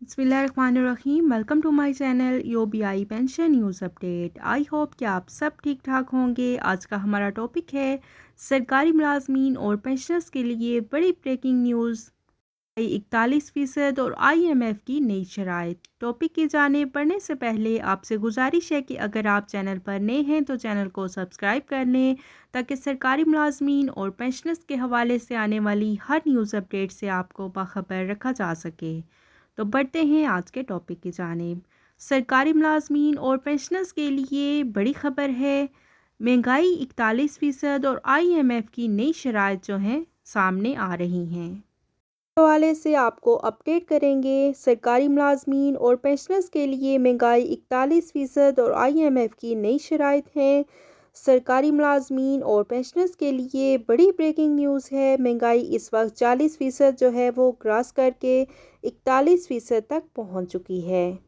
बिस्मिल्लाहिर्रहमानिर्रहीम। Welcome to my channel UBI pension news update. I hope कि आप सब ठीक ठाक होंगे। आज का हमारा टॉपिक है सरकारी मुलाजमीन और पेंशनर्स के लिए बड़ी ब्रेकिंग न्यूज़। 41% और आईएमएफ की नई शराइत। टॉपिक की जानेब बढ़ने से पहले आपसे गुजारिश है कि अगर आप चैनल पर नए हैं तो चैनल को सब्सक्राइब कर लें ताकि सरकारी मुलाजमीन और पेंशनर्स के हवाले से आने वाली हर न्यूज़ अपडेट से आपको बाखबर रखा जा सके। तो बढ़ते हैं आज के टॉपिक की जानेब। सरकारी मुलाजमीन और पेंशनर्स के लिए बड़ी खबर है। महंगाई 41% और आईएमएफ की नई शराइत जो हैं सामने आ रही हैं। हवाले से आपको अपडेट करेंगे। सरकारी मुलाजमीन और पेंशनर्स के लिए महंगाई 41% और आईएमएफ की नई शराइत हैं। सरकारी मुलाजमीन और पेंशनर्स के लिए बड़ी ब्रेकिंग न्यूज़ है। महंगाई इस वक्त 40% जो है वो क्रॉस करके 41% तक पहुंच चुकी है।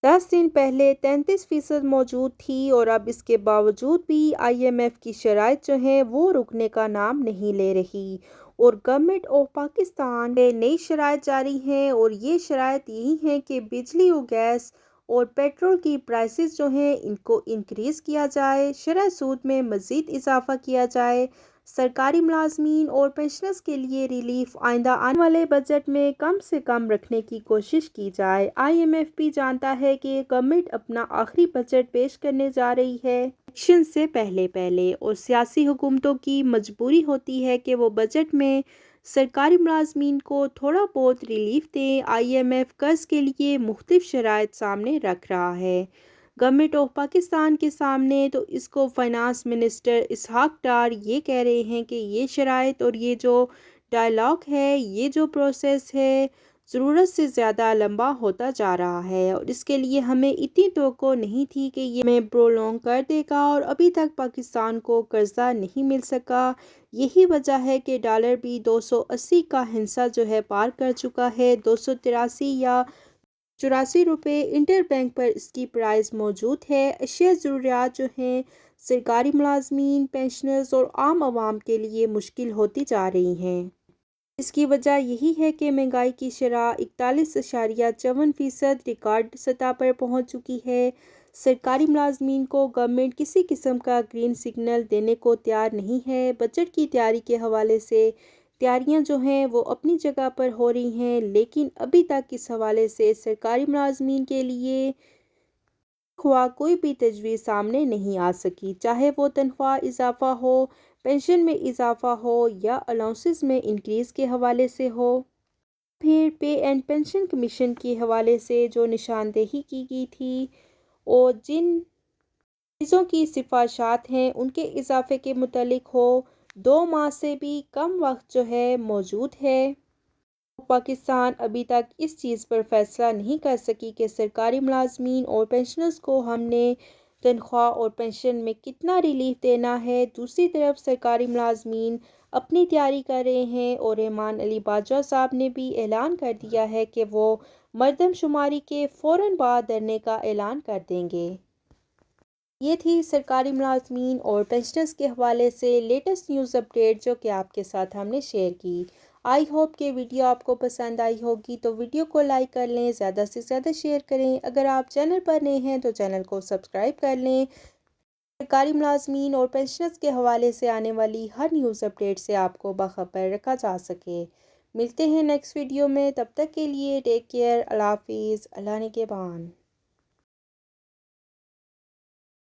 10 दिन पहले 33% मौजूद थी और अब इसके बावजूद भी आईएमएफ की शराइत जो हैं वो रुकने का नाम नहीं ले रही और गवर्नमेंट ऑफ पाकिस्तान में नई शराइत जारी हैं और ये शराइत यही है कि बिजली और गैस और पेट्रोल की प्राइसेस जो हैं इनको इंक्रीज़ किया जाए, शरह सूद में मज़ीद इजाफा किया जाए। सरकारी मुलाजमीन और पेंशनर्स के लिए रिलीफ आइंदा आने वाले बजट में कम से कम रखने की कोशिश की जाए। आईएमएफ भी जानता है कि गवर्नमेंट अपना आखिरी बजट पेश करने जा रही है इलेक्शन से पहले और सियासी हुकूमतों की मजबूरी होती है कि वो बजट में सरकारी मुलाजमीन को थोड़ा बहुत रिलीफ दें। आईएमएफ कर्ज के लिए मुख्तलिफ शराइत सामने रख रहा है गवर्नमेंट ऑफ पाकिस्तान के सामने, तो इसको फाइनेंस मिनिस्टर इसहाक डार ये कह रहे हैं कि ये शराइत और ये जो डायलॉग है, ये जो प्रोसेस है ज़रूरत से ज़्यादा लंबा होता जा रहा है और इसके लिए हमें इतनी तवक्को नहीं थी कि ये हमें प्रोलॉन्ग कर देगा और अभी तक पाकिस्तान को कर्जा नहीं मिल सका। यही वजह है कि डॉलर भी 280 का हिस्सा जो है पार कर चुका है। 283 या 84 रुपये इंटर बैंक पर इसकी प्राइस मौजूद है। अशिया ज़रूरियात जो हैं सरकारी मुलाजमीन, पेंशनर्स और आम आवाम के लिए मुश्किल होती जा रही हैं। इसकी वजह यही है कि महंगाई की शरह 41.54% रिकॉर्ड सतह पर पहुंच चुकी है। सरकारी मुलाजमीन को गवर्नमेंट किसी किस्म का ग्रीन सिग्नल देने को तैयार नहीं है। बजट की तैयारी के हवाले से तैयारियां जो हैं वो अपनी जगह पर हो रही हैं, लेकिन अभी तक इस हवाले से सरकारी मुलाजमीन के लिए कोई भी तजवीज़ सामने नहीं आ सकी, चाहे वो तनख्वाह इजाफा हो, पेंशन में इजाफा हो या अलाउंसेस में इंक्रीज़ के हवाले से हो, फिर पे एंड पेंशन कमीशन के हवाले से जो निशानदेही की गई थी और जिन चीज़ों की सिफारिशात हैं उनके इजाफे के मुतालिक हो। 2 माह से भी कम वक्त जो है मौजूद है। पाकिस्तान अभी तक इस चीज़ पर फैसला नहीं कर सकी कि सरकारी मुलाजमीन और पेंशनर्स को हमने तनख्वाह और पेंशन में कितना रिलीफ देना है। दूसरी तरफ सरकारी मुलाजमीन अपनी तैयारी कर रहे हैं और रहमान अली बाजवा साहब ने भी ऐलान कर दिया है कि वो मरदमशुमारी के फ़ौरन बाद धरने का ऐलान कर देंगे। ये थी सरकारी मुलाजमीन और पेंशनर्स के हवाले से लेटेस्ट न्यूज़ अपडेट जो कि आपके साथ हमने शेयर की। आई होप कि वीडियो आपको पसंद आई होगी, तो वीडियो को लाइक कर लें, ज़्यादा से ज़्यादा शेयर करें। अगर आप चैनल पर नए हैं तो चैनल को सब्सक्राइब कर लें। सरकारी मुलाजमीन और पेंशनर्स के हवाले से आने वाली हर न्यूज़ अपडेट से आपको बाखबर रखा जा सके। मिलते हैं नेक्स्ट वीडियो में, तब तक के लिए टेक केयर, अल्लाह हाफिज़, अल्लाह निगहबान।